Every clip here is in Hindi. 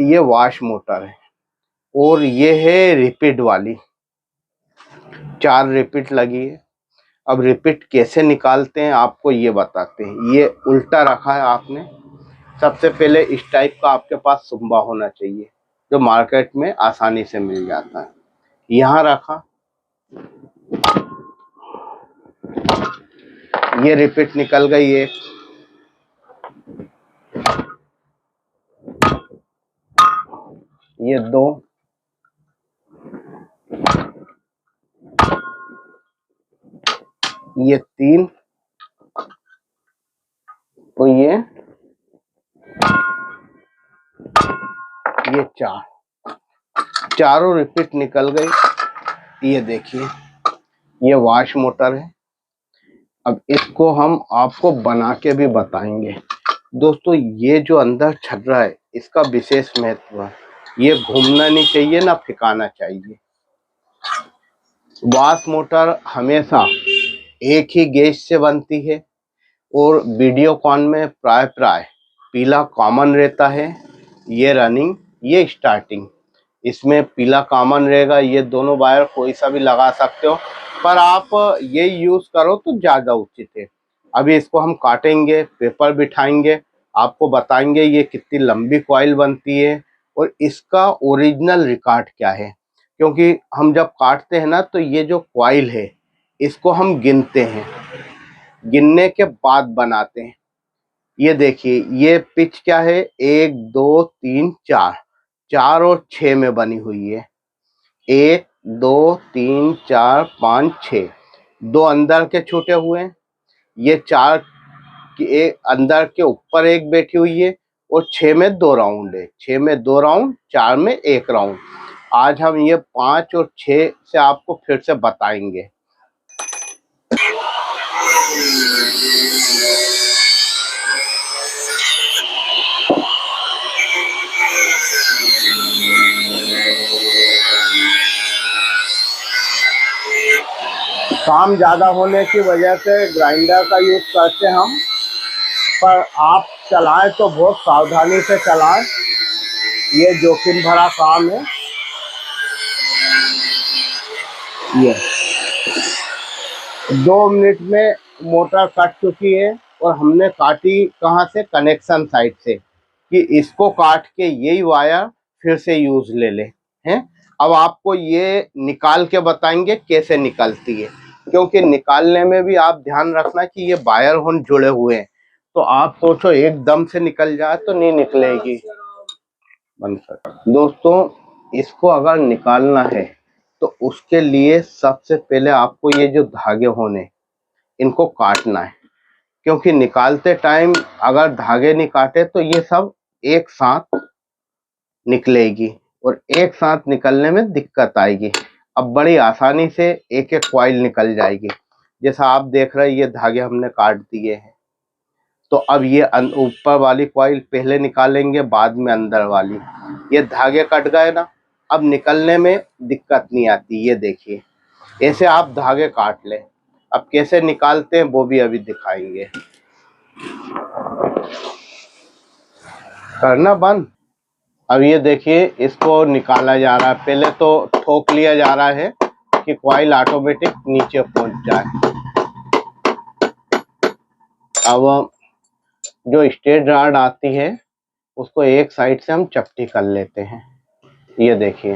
ये वॉश मोटर है और ये है रिपीट वाली, 4 रिपीट लगी है। अब रिपीट कैसे निकालते हैं आपको ये बताते हैं। ये उल्टा रखा है आपने। सबसे पहले इस टाइप का आपके पास सुम्बा होना चाहिए जो मार्केट में आसानी से मिल जाता है। यहाँ रखा, ये रिपीट निकल गई एक, ये 2, ये 3 और ये 4, चारों रिपीट निकल गई। ये देखिए, ये वॉश मोटर है। अब इसको हम आपको बना के भी बताएंगे। दोस्तों, ये जो अंदर छर्रा है इसका विशेष महत्व है। ये घूमना नहीं चाहिए ना फेंकाना चाहिए। वॉश मोटर हमेशा एक ही गैस से बनती है और वीडियोकॉन में प्राय पीला कॉमन रहता है। ये रनिंग, ये स्टार्टिंग, इसमें पीला कॉमन रहेगा। ये दोनों वायर कोई सा भी लगा सकते हो, पर आप ये यूज करो तो ज़्यादा उचित है। अभी इसको हम काटेंगे, पेपर बिठाएंगे, आपको बताएंगे ये कितनी लंबी कॉइल बनती है और इसका ओरिजिनल रिकॉर्ड क्या है। क्योंकि हम जब काटते हैं ना तो ये जो कॉइल है इसको हम गिनते हैं, गिनने के बाद बनाते हैं। ये देखिए, ये पिच क्या है, 1 2 3 4, 4 और 6 में बनी हुई है। 1 2 3 4 5 6, 2 अंदर के छूटे हुए हैं। ये 4 की एक अंदर के ऊपर एक बैठी हुई है और 6 में 2 राउंड है। 6 में 2 राउंड, 4 में 1 राउंड। आज हम ये 5 और 6 से आपको फिर से बताएंगे। काम ज़्यादा होने की वजह से ग्राइंडर का यूज़ करते हैं हम, पर आप चलाएं तो बहुत सावधानी से चलाएं। ये जोखिम भरा काम है। ये 2 मिनट में मोटर कट चुकी है और हमने काटी कहाँ से, कनेक्शन साइड से, कि इसको काट के यही वायर फिर से यूज ले ले हैं। अब आपको ये निकाल के बताएंगे कैसे निकलती है, क्योंकि निकालने में भी आप ध्यान रखना कि ये वायर होन जुड़े हुए हैं। तो आप सोचो एकदम से निकल जाए तो नहीं निकलेगी। बंद कर। दोस्तों, इसको अगर निकालना है तो उसके लिए सबसे पहले आपको ये जो धागे होने इनको काटना है, क्योंकि निकालते टाइम अगर धागे नहीं काटे तो ये सब एक साथ निकलेगी और एक साथ निकलने में दिक्कत आएगी। अब बड़ी आसानी से एक एक कॉइल निकल जाएगी। जैसा आप देख रहे हैं ये धागे हमने काट दिए हैं। तो अब ये ऊपर वाली कॉइल पहले निकालेंगे, बाद में अंदर वाली। ये धागे कट गए ना, अब निकलने में दिक्कत नहीं आती। ये देखिए, ऐसे आप धागे काट लें। अब कैसे निकालते हैं वो भी अभी दिखाएंगे। करना बंद। अब ये देखिए, इसको निकाला जा रहा है। पहले तो ठोक लिया जा रहा है कि कॉइल ऑटोमेटिक नीचे पहुंच जाए। अब जो स्ट्रेट रॉड आती है उसको एक साइड से हम चपटी कर लेते हैं। ये देखिए,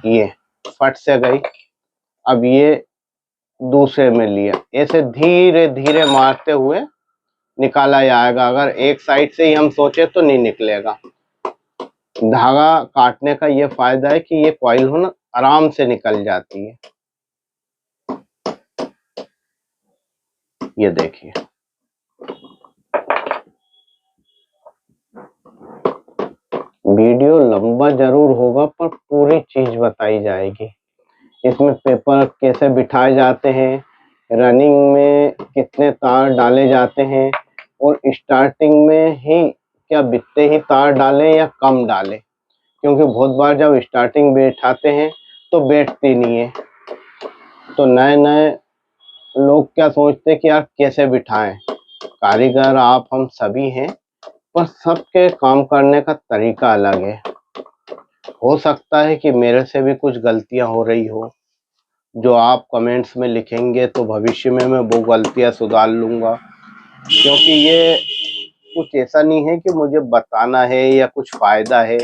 ये फट से गई। अब ये दूसरे में लिया, ऐसे धीरे धीरे मारते हुए निकाला जाएगा। अगर एक साइड से ही हम सोचे तो नहीं निकलेगा। धागा काटने का ये फायदा है कि ये कॉइल हो ना आराम से निकल जाती है। ये देखिए, वीडियो लंबा जरूर होगा पर पूरी चीज बताई जाएगी। इसमें पेपर कैसे बिठाए जाते हैं, रनिंग में कितने तार डाले जाते हैं और स्टार्टिंग में ही क्या बिकते ही तार डालें या कम डालें, क्योंकि बहुत बार जब स्टार्टिंग बैठाते हैं तो बैठती नहीं है। तो नए नए लोग क्या सोचते हैं कि यार कैसे बिठाएं। कारीगर आप हम सभी हैं, पर सबके काम करने का तरीका अलग है। हो सकता है कि मेरे से भी कुछ गलतियां हो रही हो, जो आप कमेंट्स में लिखेंगे तो भविष्य में मैं वो गलतियां सुधार लूँगा। क्योंकि ये कुछ ऐसा नहीं है कि मुझे बताना है या कुछ फ़ायदा है।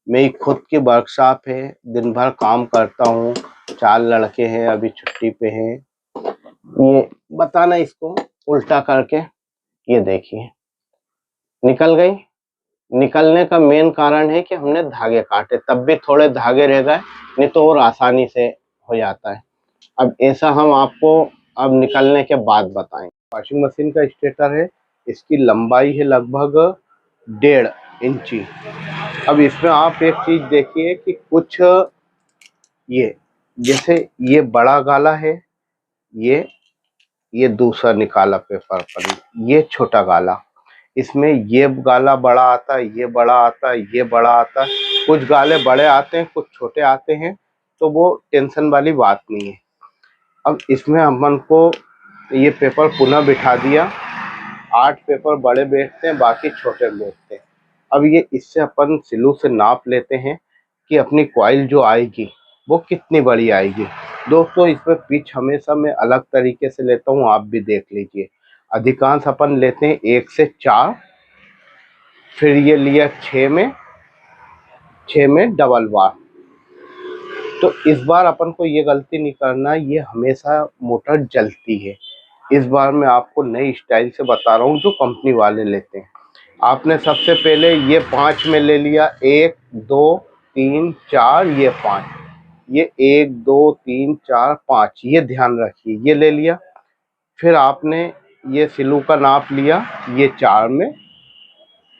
मेरी खुद की वर्कशॉप है, दिन भर काम करता हूँ, 4 लड़के हैं, अभी छुट्टी पे हैं। ये बताना इसको उल्टा करके, ये देखिए निकल गई। निकलने का मेन कारण है कि हमने धागे काटे, तब भी थोड़े धागे रह गए, नहीं तो और आसानी से हो जाता है। अब ऐसा हम आपको अब निकलने के बाद बताएं। वॉशिंग मशीन का स्टेटर है, इसकी लंबाई है लगभग 1.5 इंची। अब इसमें आप एक चीज देखिए कि कुछ ये जैसे ये बड़ा गाला है, ये दूसरा निकाला पेपर पर, ये छोटा गाला, इसमें ये गाला बड़ा आता है, ये बड़ा आता है, ये बड़ा आता है। कुछ गाले बड़े आते हैं, कुछ छोटे आते हैं, तो वो टेंशन वाली बात नहीं है। अब इसमें अपन को ये पेपर पुनः बिठा दिया, 8 पेपर बड़े बैठते हैं, बाकी छोटे बैठते हैं। अब ये इससे अपन सिलू से नाप लेते हैं कि अपनी कॉइल जो आएगी वो कितनी बड़ी आएगी। दोस्तों इसमें पिच हमेशा मैं अलग तरीके से लेता हूँ, आप भी देख लीजिए। अधिकांश अपन लेते हैं 1 से 4, फिर ये लिया 6 में डबल बार। तो इस बार अपन को ये गलती नहीं करना, ये हमेशा मोटर जलती है। इस बार मैं आपको नई स्टाइल से बता रहा हूँ जो कंपनी वाले लेते हैं। आपने सबसे पहले ये 5 में ले लिया, 1 2 3 4, ये 5, ये 1 2 3 4 5, ये ध्यान रखिए, ये ले लिया। फिर आपने ये सिलू का नाप लिया, ये 4 में,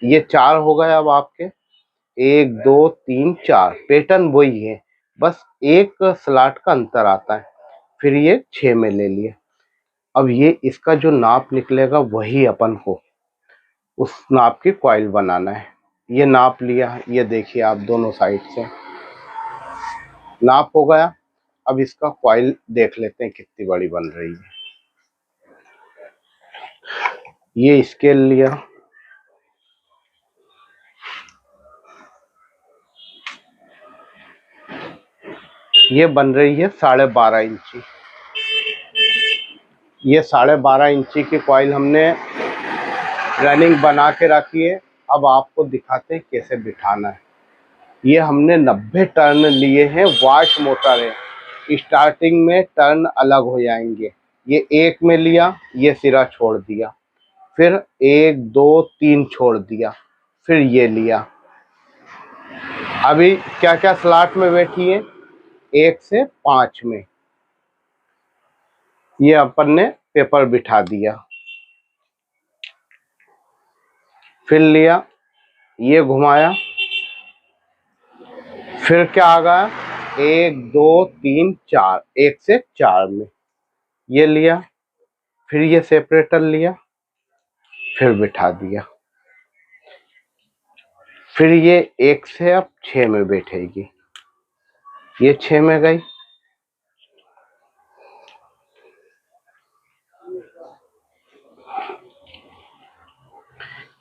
ये 4 हो गए। अब आपके 1 2 3 4 पैटर्न वही है, बस एक स्लॉट का अंतर आता है। फिर ये 6 में ले लिया। अब ये इसका जो नाप निकलेगा वही अपन को उस नाप की कॉइल बनाना है। ये नाप लिया, ये देखिए आप दोनों साइड से नाप हो गया। अब इसका कॉइल देख लेते हैं कितनी बड़ी बन रही है। ये स्केल लिया, ये बन रही है 12.5 इंची। ये 12.5 इंची की कॉइल हमने रनिंग बना के रखी है। अब आपको दिखाते हैं कैसे बिठाना है। ये हमने 90 टर्न लिए हैं, वाश मोटर है, स्टार्टिंग में टर्न अलग हो जाएंगे। ये 1 में लिया, ये सिरा छोड़ दिया, फिर 1 2 3 छोड़ दिया, फिर ये लिया। अभी क्या क्या स्लॉट में बैठी है, 1 से 5 में ये अपन ने पेपर बिठा दिया। फिर लिया, ये घुमाया, फिर क्या आ गया, 1 2 3 4, 1 से 4 में ये लिया, फिर ये सेपरेटर लिया, फिर बिठा दिया। फिर ये 1 से अब 6 में बैठेगी, ये 6 में गई।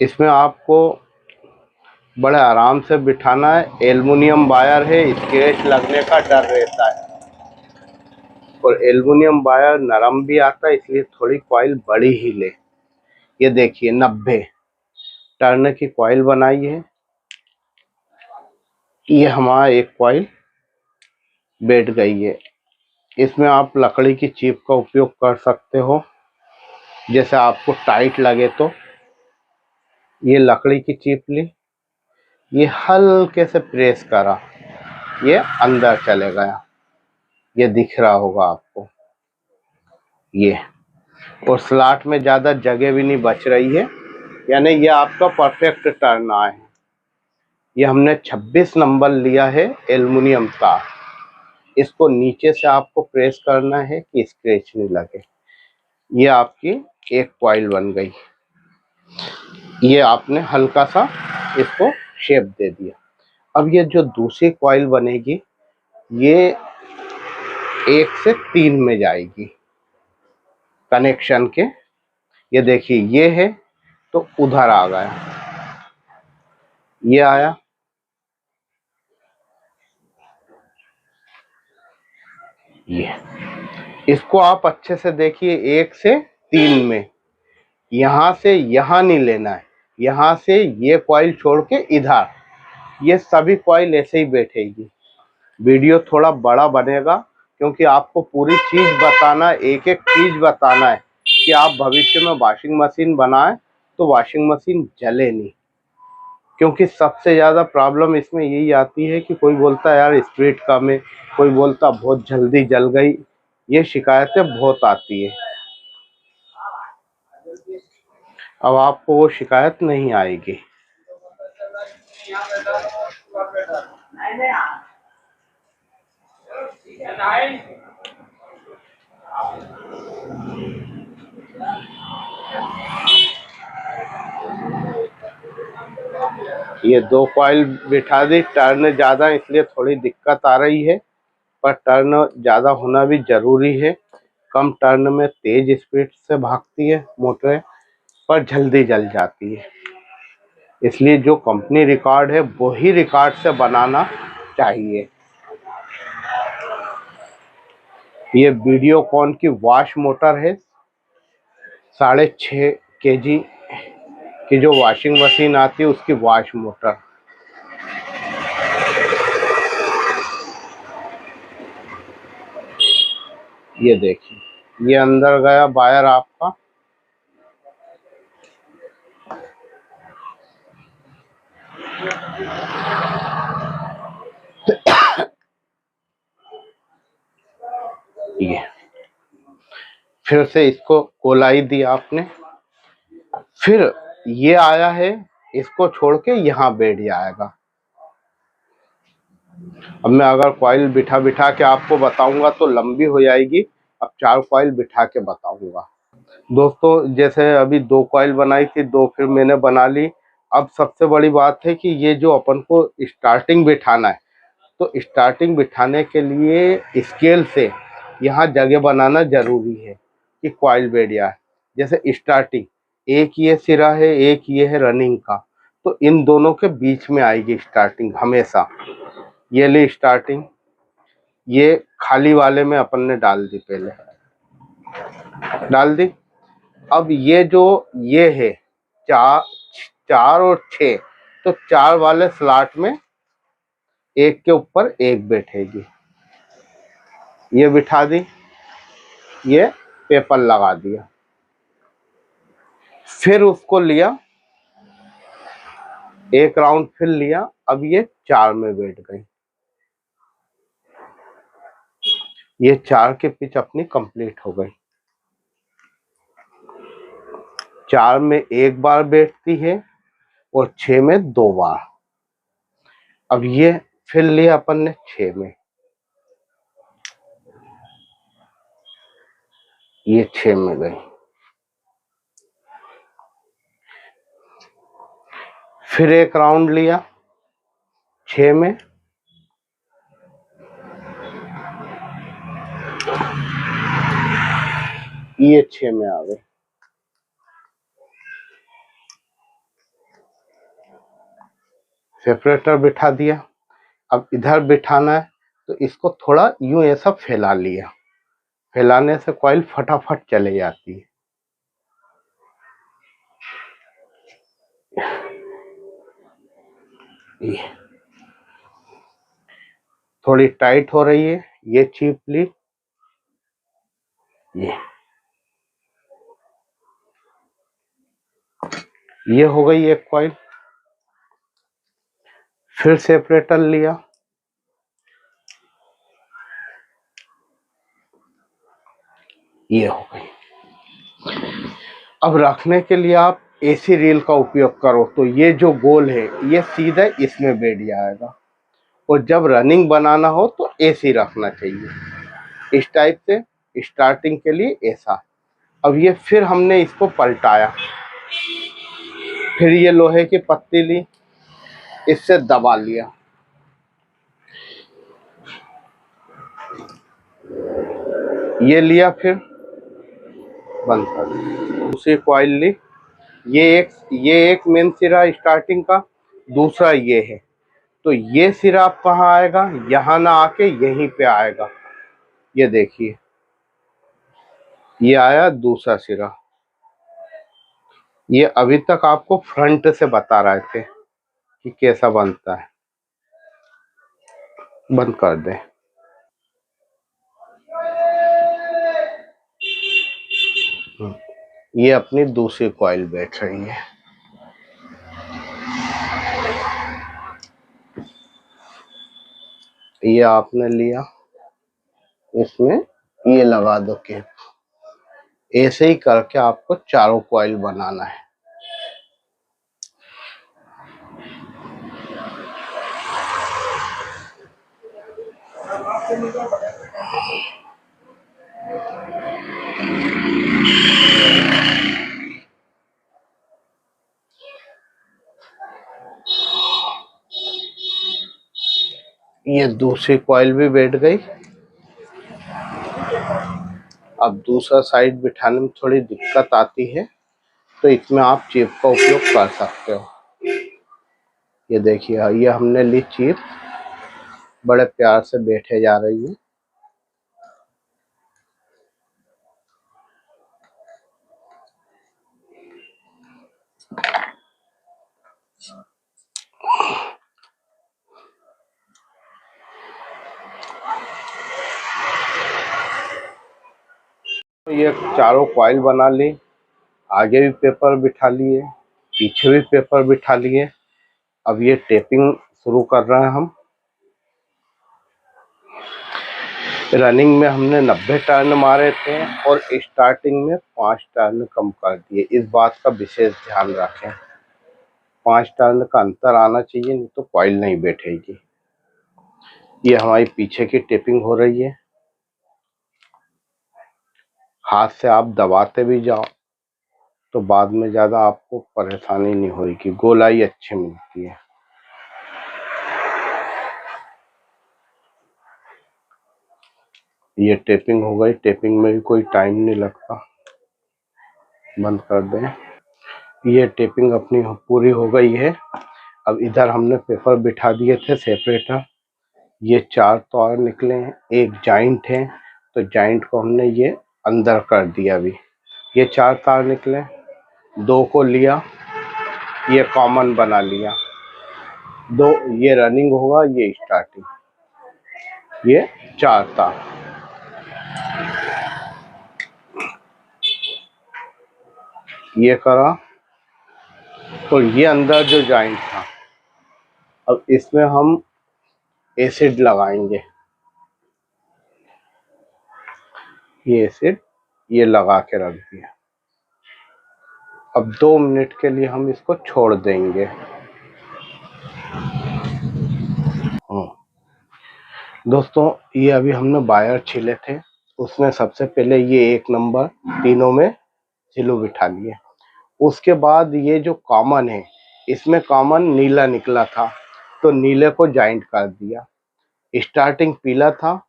इसमें आपको बड़े आराम से बिठाना है। एल्युमिनियम वायर है, स्क्रैच लगने का डर रहता है, और एल्युमिनियम वायर नरम भी आता है, इसलिए थोड़ी कॉइल बड़ी ही ले। ये देखिए 90 टर्न की कॉइल बनाई है। ये हमारा एक कॉइल बैठ गई है। इसमें आप लकड़ी की चिप का उपयोग कर सकते हो, जैसे आपको टाइट लगे तो। ये लकड़ी की चिप ली, ये हल्के से प्रेस करा, ये अंदर चले गया, ये दिख रहा होगा आपको। ये और स्लॉट में ज़्यादा जगह भी नहीं बच रही है, यानी ये आपका परफेक्ट टर्न आए। ये हमने 26 नंबर लिया है एल्युमिनियम का। इसको नीचे से आपको प्रेस करना है कि स्क्रैच नहीं लगे। ये आपकी एक कॉइल बन गई। ये आपने हल्का सा इसको शेप दे दिया। अब ये जो दूसरी कॉइल बनेगी, ये 1 से 3 में जाएगी कनेक्शन के। ये देखिए ये है, तो उधर आ गया, ये आया, ये इसको आप अच्छे से देखिए, 1 से 3 में, यहाँ से यहाँ नहीं लेना है, यहाँ से ये कॉइल छोड़ के इधर, ये सभी कॉइल ऐसे ही बैठेगी। वीडियो थोड़ा बड़ा बनेगा क्योंकि आपको पूरी चीज बताना, एक एक चीज बताना है कि आप भविष्य में वॉशिंग मशीन बनाएं तो वॉशिंग मशीन जले नहीं। क्योंकि सबसे ज़्यादा प्रॉब्लम इसमें यही आती है कि कोई बोलता है यार स्पीड कम है, कोई बोलता बहुत जल्दी जल गई, ये शिकायतें बहुत आती है। अब आपको वो शिकायत नहीं आएगी। ये 2 कॉइल बिठा दी, टर्न ज़्यादा इसलिए थोड़ी दिक्कत आ रही है, पर टर्न ज़्यादा होना भी ज़रूरी है। कम टर्न में तेज स्पीड से भागती है मोटरें, पर जल्दी जल जाती है। इसलिए जो कंपनी रिकॉर्ड है वो ही रिकॉर्ड से बनाना चाहिए। ये वीडियोकॉन की वॉश मोटर है, 6.5 kg की जो वॉशिंग मशीन आती है उसकी वॉश मोटर। ये देखिए, ये अंदर गया वायर आपका, ये फिर से इसको गोलाई दी आपने, फिर ये आया है, इसको छोड़ के यहाँ बैठ जाएगा। अब मैं अगर कॉइल बिठा बिठा के आपको बताऊंगा तो लंबी हो जाएगी, अब 4 कॉइल बिठा के बताऊंगा। दोस्तों जैसे अभी 2 कॉइल बनाई थी, 2 फिर मैंने बना ली। अब सबसे बड़ी बात है कि ये जो अपन को स्टार्टिंग बिठाना है, तो स्टार्टिंग बिठाने के लिए स्केल से यहाँ जगह बनाना जरूरी है कि कॉइल बैठ जाए। जैसे स्टार्टिंग, एक ये सिरा है, एक ये है रनिंग का, तो इन दोनों के बीच में आएगी स्टार्टिंग हमेशा। ये ले स्टार्टिंग, ये खाली वाले में अपन ने डाल दी, पहले डाल दी। अब ये जो ये है 4 और 6, तो 4 वाले स्लॉट में एक के ऊपर एक बैठेगी। ये बिठा दी, ये पेपर लगा दिया, फिर उसको लिया, एक राउंड फिर लिया, अब ये 4 में बैठ गई। ये 4 की पिच अपनी कंप्लीट हो गई। 4 में एक बार बैठती है और 6 में 2 बार। अब ये फिर लिया अपन ने 6 में, ये 6 में गई, फिर एक राउंड लिया 6 में, ये 6 में आ गई। सेपरेटर बिठा दिया, अब इधर बिठाना है तो इसको थोड़ा यूं ऐसा फैला लिया, फैलाने से कॉइल फटाफट चले जाती है। ये थोड़ी टाइट हो रही है, ये चीपली, ये हो गई एक कॉइल। फिर सेपरेटर लिया, ये हो गई। अब रखने के लिए आप एसी रील का उपयोग करो तो ये जो गोल है ये सीधा इसमें बैठ जाएगा, और जब रनिंग बनाना हो तो एसी रखना चाहिए इस टाइप से, स्टार्टिंग के लिए ऐसा। अब ये फिर हमने इसको पलटाया, फिर ये लोहे की पत्ती ली, इससे दबा लिया, ये लिया, फिर बंद कर दिया। दूसरी कॉइल ली, ये एक मेन सिरा स्टार्टिंग का, दूसरा ये है। तो ये सिरा अब कहाँ आएगा, यहाँ ना आके यहीं पे आएगा। ये देखिए, ये आया दूसरा सिरा। ये अभी तक आपको फ्रंट से बता रहे थे कि कैसा बनता है। बंद कर दें। ये अपनी दूसरी कॉइल बैठ रही है। ये आपने लिया, इसमें ये लगा दो कैप। ऐसे ही करके आपको चारों कॉइल बनाना है। ये दूसरी कॉइल भी बैठ गई। अब दूसरा साइड बिठाने में थोड़ी दिक्कत आती है, तो इसमें आप चिप का उपयोग कर सकते हो। ये देखिए, ये हमने ली चिप, बड़े प्यार से बैठे जा रही है। तो ये चारों कॉइल बना ली, आगे भी पेपर बिठा लिए, पीछे भी पेपर बिठा लिए। अब ये टेपिंग शुरू कर रहे हैं हम। रनिंग में हमने 90 टर्न मारे थे और स्टार्टिंग में 5 टर्न कम कर दिए। इस बात का विशेष ध्यान रखें, 5 टर्न का अंतर आना चाहिए, नहीं तो कॉइल नहीं बैठेगी। ये हमारी पीछे की टेपिंग हो रही है। हाथ से आप दबाते भी जाओ तो बाद में ज़्यादा आपको परेशानी नहीं होगी, गोलाई अच्छी मिलती है। ये टेपिंग हो गई, टेपिंग में भी कोई टाइम नहीं लगता। बंद कर दें। ये टेपिंग अपनी पूरी हो गई है। अब इधर हमने पेपर बिठा दिए थे सेपरेटर। ये 4 तार निकले हैं, एक जॉइंट है, तो जॉइंट को हमने ये अंदर कर दिया। अभी ये 4 तार निकले, 2 को लिया, ये कॉमन बना लिया। 2 ये रनिंग होगा, ये स्टार्टिंग, ये 4 तार। ये करा, तो ये अंदर जो जॉइंट था, अब इसमें हम एसिड लगाएंगे। ये एसिड ये लगा के रख दिया। अब 2 मिनट के लिए हम इसको छोड़ देंगे। दोस्तों, ये अभी हमने वायर छिले थे, उसमें सबसे पहले ये 1 नंबर तीनों में सिलू बिठा लिए। उसके बाद ये जो कॉमन है, इसमें कॉमन नीला निकला था, तो नीले को जॉइंट कर दिया। स्टार्टिंग पीला था,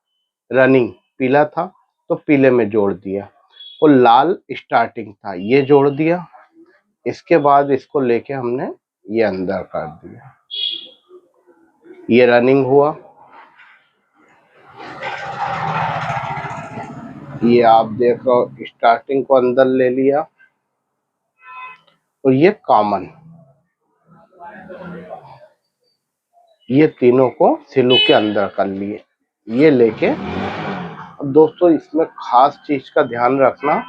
रनिंग पीला था, तो पीले में जोड़ दिया। और लाल स्टार्टिंग था, ये जोड़ दिया। इसके बाद इसको लेके हमने ये अंदर कर दिया। ये रनिंग हुआ। ये आप देख रहे हो, स्टार्टिंग को अंदर ले लिया, और ये कॉमन, ये तीनों को सिलू के अंदर कर लिए। ये लेके, अब दोस्तों इसमें खास चीज का ध्यान रखना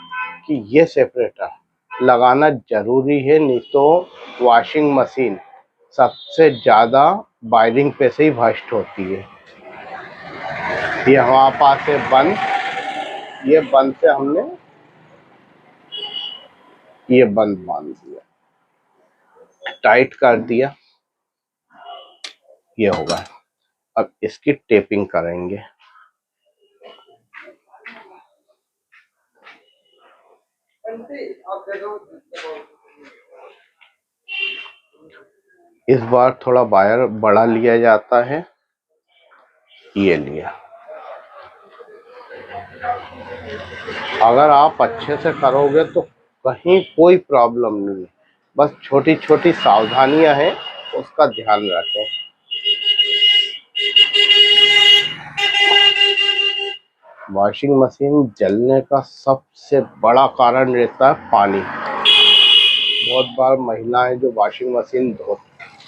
कि ये सेपरेटर लगाना जरूरी है, नहीं तो वॉशिंग मशीन सबसे ज्यादा वायरिंग पे से ही भ्रष्ट होती है। ये हमारे पास है बंद, ये बंद से हमने ये बंद बांध दिया, टाइट कर दिया, ये होगा। अब इसकी टेपिंग करेंगे। इस बार थोड़ा वायर बड़ा लिया जाता है, ये लिया। अगर आप अच्छे से करोगे तो कहीं कोई प्रॉब्लम नहीं है, बस छोटी छोटी सावधानियां हैं उसका ध्यान रखें। वॉशिंग मशीन जलने का सबसे बड़ा कारण रहता है पानी। बहुत बार महिलाएं जो वॉशिंग मशीन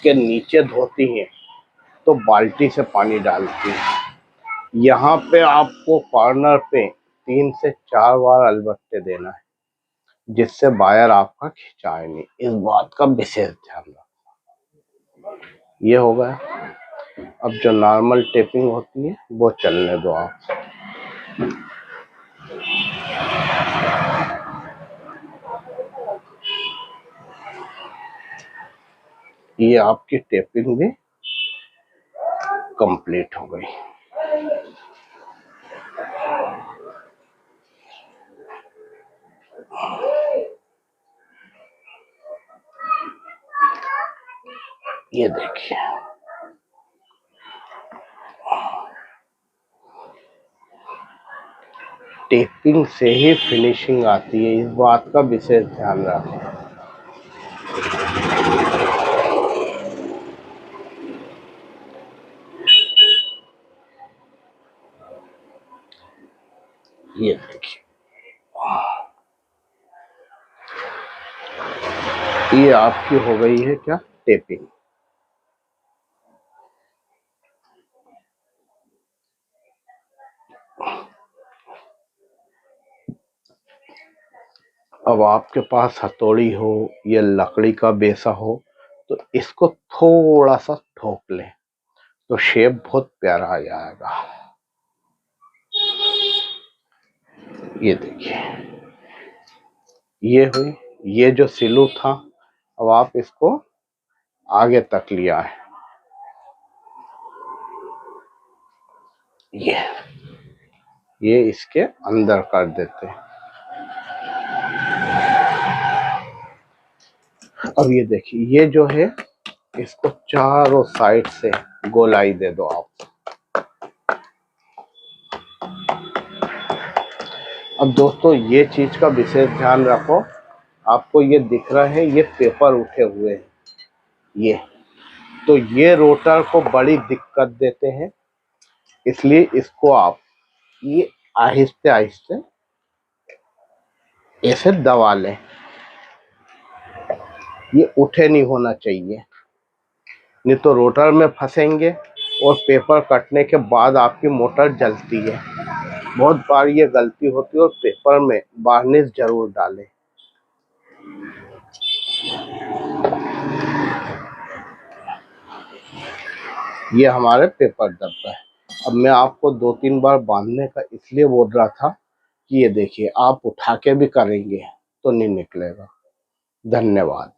के नीचे धोती हैं तो बाल्टी से पानी डालती हैं। यहाँ पे आपको कॉर्नर पे 3 से 4 बार अलबत्ते देना है, जिससे वायर आपका खिंचाए नहीं। इस बात का विशेष ध्यान रखना। ये हो गया। अब जो नॉर्मल टेपिंग होती है वो चलने दो आप। ये आपकी टेपिंग भी कंप्लीट हो गई। ये देखिए, टेपिंग से ही फिनिशिंग आती है। इस बात का विशेष ध्यान रखें। ये देखिए, ये आपकी हो गई है क्या टेपिंग। अब आपके पास हथौड़ी हो या लकड़ी का बेसा हो तो इसको थोड़ा सा ठोक लें तो शेप बहुत प्यारा आ जाएगा। ये देखिए, ये हुई। ये जो सिलू था, अब आप इसको आगे तक लिया है। ये इसके अंदर कर देते हैं। अब ये देखिए, ये जो है इसको चारों साइड से गोलाई दे दो आप। अब दोस्तों ये चीज का विशेष ध्यान रखो। आपको ये दिख रहा है, ये पेपर उठे हुए हैं, ये तो ये रोटर को बड़ी दिक्कत देते हैं। इसलिए इसको आप ये आहिस्ते आहिस्ते ऐसे दबा लें। ये उठे नहीं होना चाहिए, नहीं तो रोटर में फंसेंगे और पेपर कटने के बाद आपकी मोटर जलती है। बहुत बार ये गलती होती है। और पेपर में वार्निश जरूर डालें। ये हमारे पेपर डब्बा है। अब मैं आपको 2-3 बार बांधने का इसलिए बोल रहा था कि ये देखिए, आप उठा के भी करेंगे तो नहीं निकलेगा। धन्यवाद।